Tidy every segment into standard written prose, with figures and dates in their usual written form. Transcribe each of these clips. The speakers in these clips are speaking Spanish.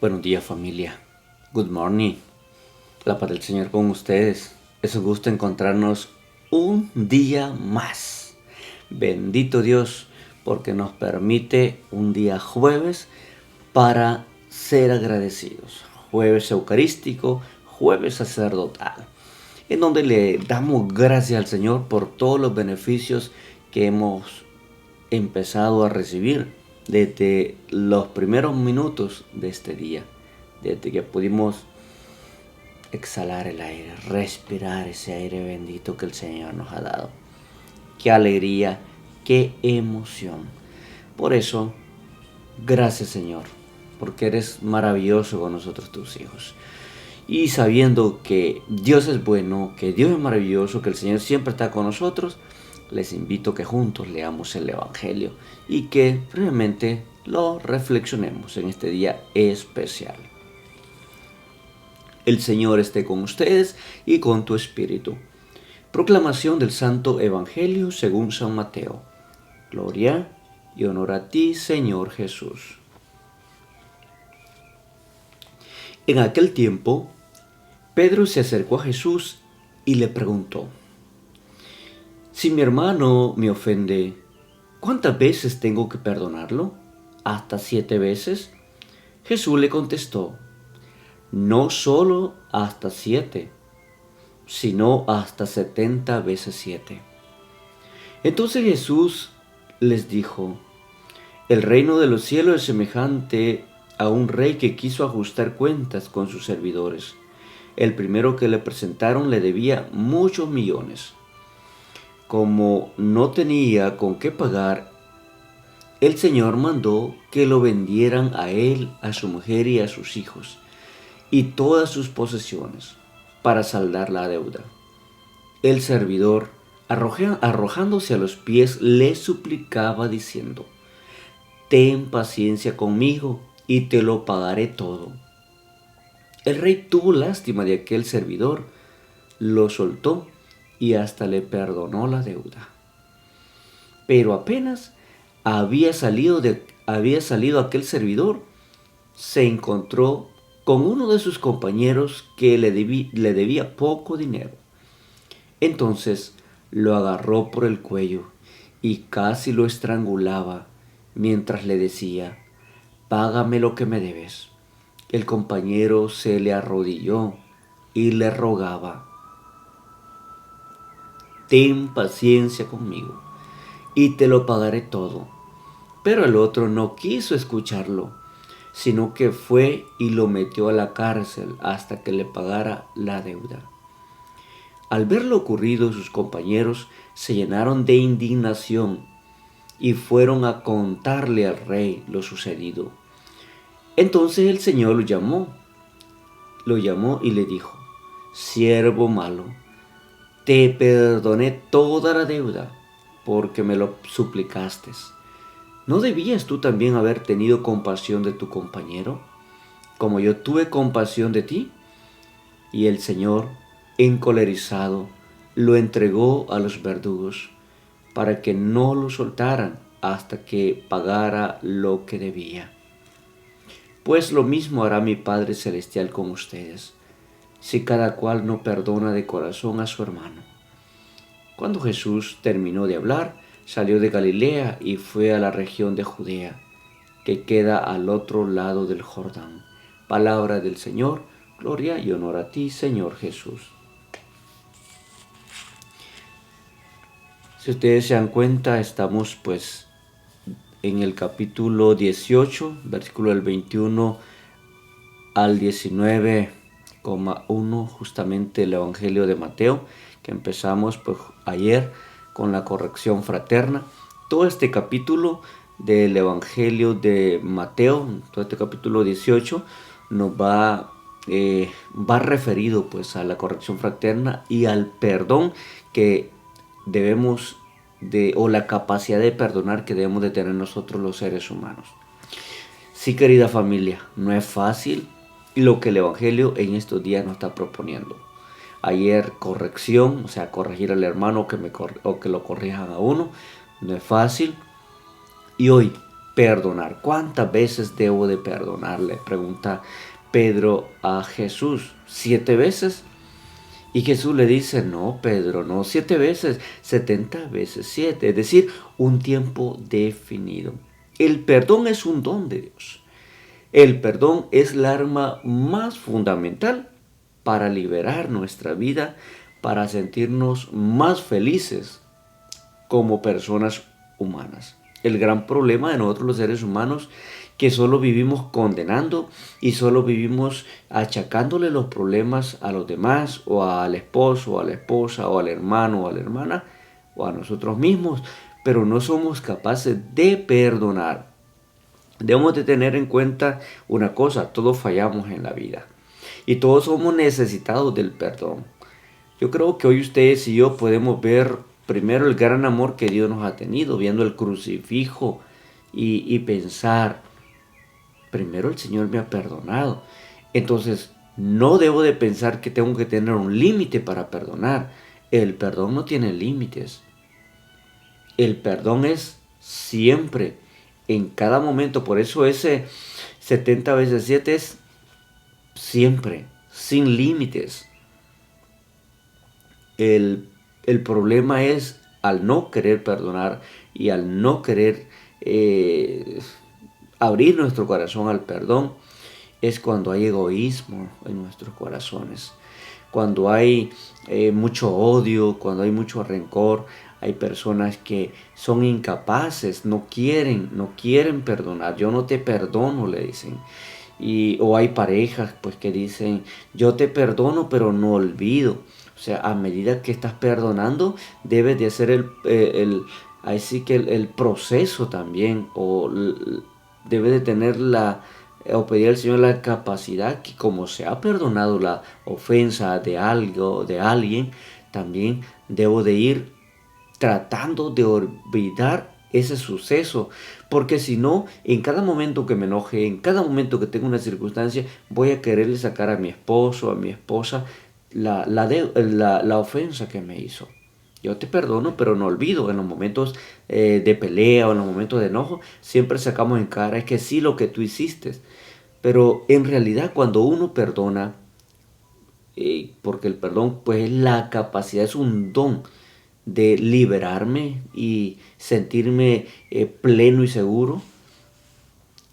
Buenos días, familia. Good morning. La paz del Señor con ustedes. Es un gusto encontrarnos un día más. Bendito Dios, porque nos permite un día jueves para ser agradecidos. Jueves eucarístico, jueves sacerdotal, en donde le damos gracias al Señor por todos los beneficios que hemos empezado a recibir desde los primeros minutos de este día, desde que pudimos exhalar el aire, respirar ese aire bendito que el Señor nos ha dado. Qué alegría, qué emoción. Por eso, gracias Señor, porque eres maravilloso con nosotros tus hijos. Y sabiendo que Dios es bueno, que Dios es maravilloso, que el Señor siempre está con nosotros, les invito a que juntos leamos el Evangelio y que brevemente lo reflexionemos en este día especial. El Señor esté con ustedes y con tu espíritu. Proclamación del Santo Evangelio según San Mateo. Gloria y honor a ti, Señor Jesús. En aquel tiempo, Pedro se acercó a Jesús y le preguntó: si mi hermano me ofende, ¿cuántas veces tengo que perdonarlo? ¿Hasta 7 veces? Jesús le contestó: no solo hasta 7, sino hasta 70 veces 7. Entonces Jesús les dijo: el reino de los cielos es semejante a un rey que quiso ajustar cuentas con sus servidores. El primero que le presentaron le debía muchos millones. Como no tenía con qué pagar, el Señor mandó que lo vendieran a él, a su mujer y a sus hijos, y todas sus posesiones, para saldar la deuda. El servidor, arrojándose a los pies, le suplicaba diciendo: ten paciencia conmigo y te lo pagaré todo. El rey tuvo lástima de aquel servidor, lo soltó y hasta le perdonó la deuda. Pero apenas había salido aquel servidor, se encontró con uno de sus compañeros que le debía poco dinero. Entonces lo agarró por el cuello y casi lo estrangulaba mientras le decía: págame lo que me debes. El compañero se le arrodilló y le rogaba: ten paciencia conmigo y te lo pagaré todo. Pero el otro no quiso escucharlo, sino que fue y lo metió a la cárcel hasta que le pagara la deuda. Al ver lo ocurrido, sus compañeros se llenaron de indignación y fueron a contarle al rey lo sucedido. Entonces el Señor lo llamó y le dijo: siervo malo, te perdoné toda la deuda porque me lo suplicaste. ¿No debías tú también haber tenido compasión de tu compañero, como yo tuve compasión de ti? Y el Señor, encolerizado, lo entregó a los verdugos, para que no lo soltaran hasta que pagara lo que debía. Pues lo mismo hará mi Padre Celestial con ustedes, si cada cual no perdona de corazón a su hermano. Cuando Jesús terminó de hablar, salió de Galilea y fue a la región de Judea, que queda al otro lado del Jordán. Palabra del Señor, gloria y honor a ti, Señor Jesús. Si ustedes se dan cuenta, estamos pues en el capítulo 18, versículo del 21 al 19,1, justamente el Evangelio de Mateo, que empezamos pues ayer con la corrección fraterna. Todo este capítulo del Evangelio de Mateo, todo este capítulo 18, nos va referido pues a la corrección fraterna y al perdón que debemos o la capacidad de perdonar que debemos de tener nosotros los seres humanos. Sí, querida familia, no es fácil lo que el Evangelio en estos días nos está proponiendo. Ayer corrección, o sea, corregir al hermano o que lo corrijan a uno, no es fácil. Y hoy perdonar. ¿Cuántas veces debo de perdonar? Le pregunta Pedro a Jesús. ¿7 veces? Y Jesús le dice, no, Pedro, no 7 veces, 70 veces 7, es decir, un tiempo definido. El perdón es un don de Dios. El perdón es la arma más fundamental para liberar nuestra vida, para sentirnos más felices como personas humanas. El gran problema de nosotros los seres humanos que solo vivimos condenando y solo vivimos achacándole los problemas a los demás o al esposo o a la esposa o al hermano o a la hermana o a nosotros mismos, pero no somos capaces de perdonar. Debemos de tener en cuenta una cosa, todos fallamos en la vida y todos somos necesitados del perdón. Yo creo que hoy ustedes y yo podemos ver primero el gran amor que Dios nos ha tenido, viendo el crucifijo y pensar, primero el Señor me ha perdonado. Entonces, no debo de pensar que tengo que tener un límite para perdonar. El perdón no tiene límites. El perdón es siempre, en cada momento. Por eso ese 70 veces 7 es siempre, sin límites. El problema es al no querer perdonar y al no querer abrir nuestro corazón al perdón, es cuando hay egoísmo en nuestros corazones, cuando hay mucho odio, cuando hay mucho rencor. Hay personas que son incapaces, no quieren perdonar. Yo no te perdono, le dicen. O hay parejas pues que dicen, yo te perdono pero no olvido. O sea, a medida que estás perdonando, debes de hacer así que el proceso también, debes de tener o pedir al Señor la capacidad que como se ha perdonado la ofensa de algo, de alguien, también debo de ir tratando de olvidar ese suceso, porque si no, en cada momento que me enoje, en cada momento que tenga una circunstancia, voy a quererle sacar a mi esposo, a mi esposa, la ofensa que me hizo. Yo te perdono, pero no olvido. En los momentos de pelea o en los momentos de enojo, siempre sacamos en cara, es que sí lo que tú hiciste. Pero en realidad cuando uno perdona, porque el perdón pues es la capacidad, es un don de liberarme y sentirme pleno y seguro.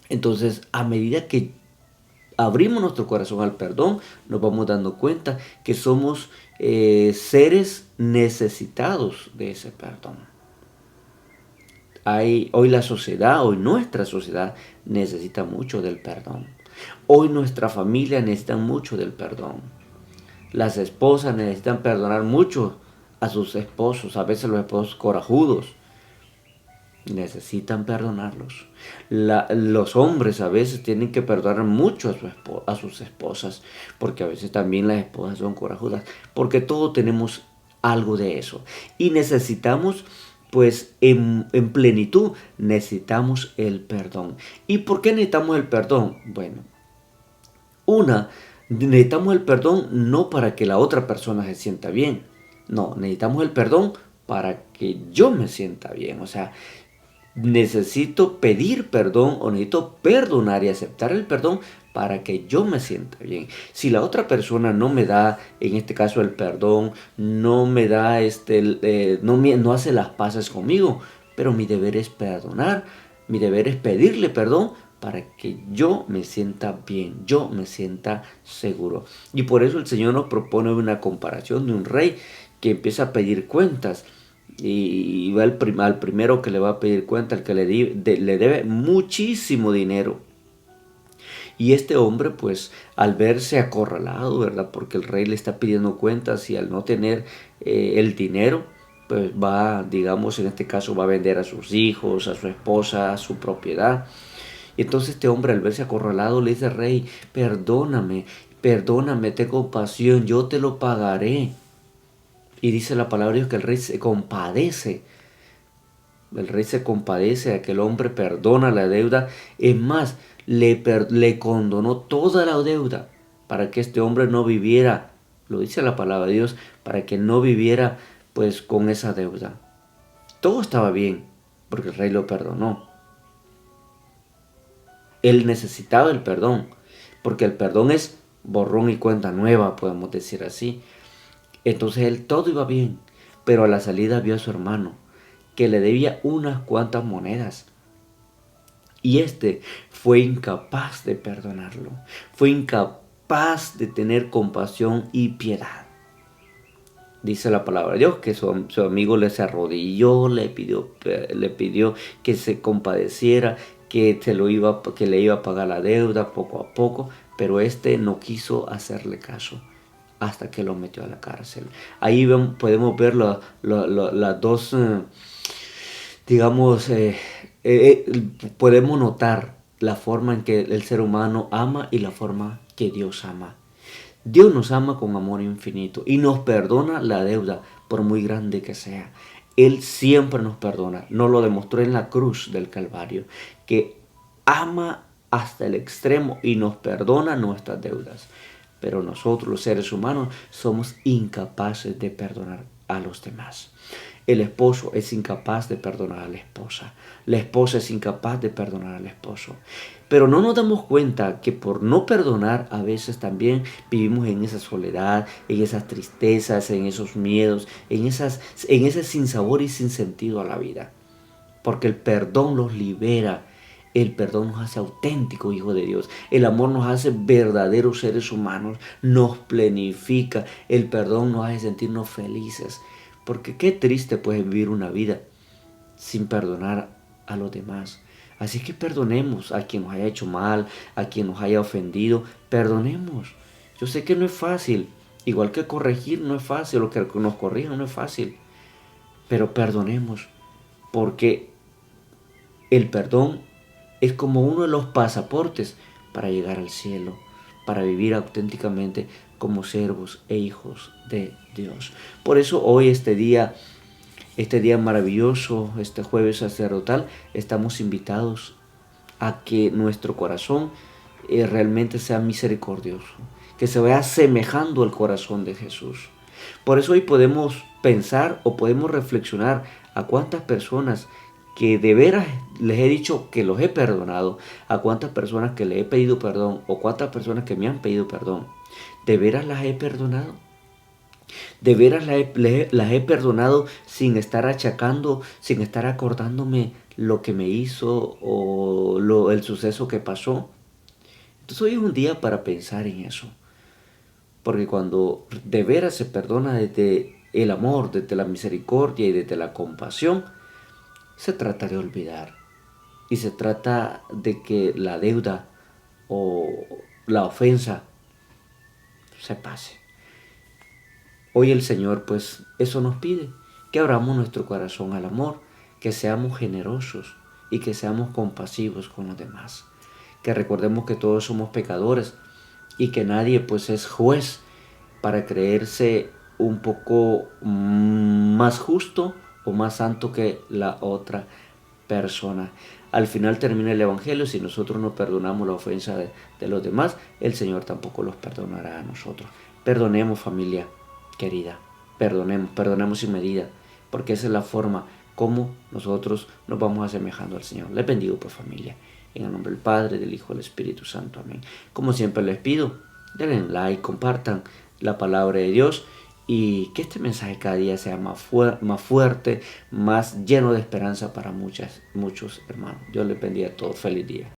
Entonces, a medida que abrimos nuestro corazón al perdón, nos vamos dando cuenta que somos seres necesitados de ese perdón. Hoy la sociedad, hoy nuestra sociedad necesita mucho del perdón. Hoy nuestra familia necesita mucho del perdón. Las esposas necesitan perdonar mucho a sus esposos. A veces los esposos corajudos necesitan perdonarlos. Los hombres a veces tienen que perdonar mucho a sus esposas, porque a veces también las esposas son corajudas, porque todos tenemos algo de eso. Y necesitamos, pues en plenitud, necesitamos el perdón. ¿Y por qué necesitamos el perdón? Bueno, necesitamos el perdón no para que la otra persona se sienta bien. No, necesitamos el perdón para que yo me sienta bien. O sea, necesito pedir perdón o necesito perdonar y aceptar el perdón para que yo me sienta bien. Si la otra persona no me da, en este caso el perdón, no me da no hace las paces conmigo, pero mi deber es perdonar, mi deber es pedirle perdón para que yo me sienta bien, yo me sienta seguro. Y por eso el Señor nos propone una comparación de un rey que empieza a pedir cuentas. Y va al primero que le va a pedir cuenta, al que le debe muchísimo dinero. Y este hombre, pues, al verse acorralado, ¿verdad? Porque el rey le está pidiendo cuentas y al no tener el dinero, pues va, digamos, en este caso va a vender a sus hijos, a su esposa, a su propiedad. Y entonces este hombre, al verse acorralado, le dice, rey, perdóname, perdóname, ten compasión, yo te lo pagaré. Y dice la palabra de Dios que el rey se compadece. El rey se compadece, aquel hombre perdona la deuda. Es más, le condonó toda la deuda para que este hombre no viviera, lo dice la palabra de Dios, para que no viviera pues con esa deuda. Todo estaba bien porque el rey lo perdonó. Él necesitaba el perdón, porque el perdón es borrón y cuenta nueva, podemos decir así. Entonces él todo iba bien, pero a la salida vio a su hermano, que le debía unas cuantas monedas. Y este fue incapaz de perdonarlo, fue incapaz de tener compasión y piedad. Dice la palabra de Dios que su amigo le se arrodilló, le pidió que se compadeciera, que le iba a pagar la deuda poco a poco, pero este no quiso hacerle caso hasta que lo metió a la cárcel. Ahí podemos ver las dos, digamos, podemos notar la forma en que el ser humano ama y la forma que Dios ama. Dios nos ama con amor infinito y nos perdona la deuda por muy grande que sea. Él siempre nos perdona. Nos lo demostró en la cruz del Calvario, que ama hasta el extremo y nos perdona nuestras deudas. Pero nosotros, los seres humanos, somos incapaces de perdonar a los demás. El esposo es incapaz de perdonar a la esposa. La esposa es incapaz de perdonar al esposo. Pero no nos damos cuenta que por no perdonar a veces también vivimos en esa soledad, en esas tristezas, en esos miedos, en ese sinsabor y sin sentido a la vida. Porque el perdón los libera. El perdón nos hace auténticos hijos de Dios. El amor nos hace verdaderos seres humanos. Nos plenifica. El perdón nos hace sentirnos felices. Porque qué triste pues vivir una vida sin perdonar a los demás. Así que perdonemos a quien nos haya hecho mal, a quien nos haya ofendido. Perdonemos. Yo sé que no es fácil. Igual que corregir no es fácil. O que nos corrijan no es fácil. Pero perdonemos. Porque el perdón es como uno de los pasaportes para llegar al cielo, para vivir auténticamente como siervos e hijos de Dios. Por eso hoy este día maravilloso, este jueves sacerdotal, estamos invitados a que nuestro corazón realmente sea misericordioso, que se vaya asemejando al corazón de Jesús. Por eso hoy podemos pensar o podemos reflexionar a cuántas personas que de veras les he dicho que los he perdonado, a cuántas personas que les he pedido perdón o cuántas personas que me han pedido perdón, ¿de veras las he perdonado? ¿De veras las he perdonado sin estar achacando, sin estar acordándome lo que me hizo o el suceso que pasó? Entonces hoy es un día para pensar en eso. Porque cuando de veras se perdona desde el amor, desde la misericordia y desde la compasión, se trata de olvidar. Y se trata de que la deuda o la ofensa se pase. Hoy el Señor pues eso nos pide, que abramos nuestro corazón al amor, que seamos generosos y que seamos compasivos con los demás. Que recordemos que todos somos pecadores y que nadie pues es juez para creerse un poco más justo o más santo que la otra persona. Al final termina el Evangelio, si nosotros no perdonamos la ofensa de los demás, el Señor tampoco los perdonará a nosotros. Perdonemos, familia querida, perdonemos sin medida, porque esa es la forma como nosotros nos vamos asemejando al Señor. Les bendigo, pues, familia, en el nombre del Padre, del Hijo y del Espíritu Santo. Amén. Como siempre les pido, denle like, compartan la palabra de Dios y que este mensaje cada día sea más fuerte, más lleno de esperanza para muchos hermanos. Dios les bendiga a todos. Feliz día.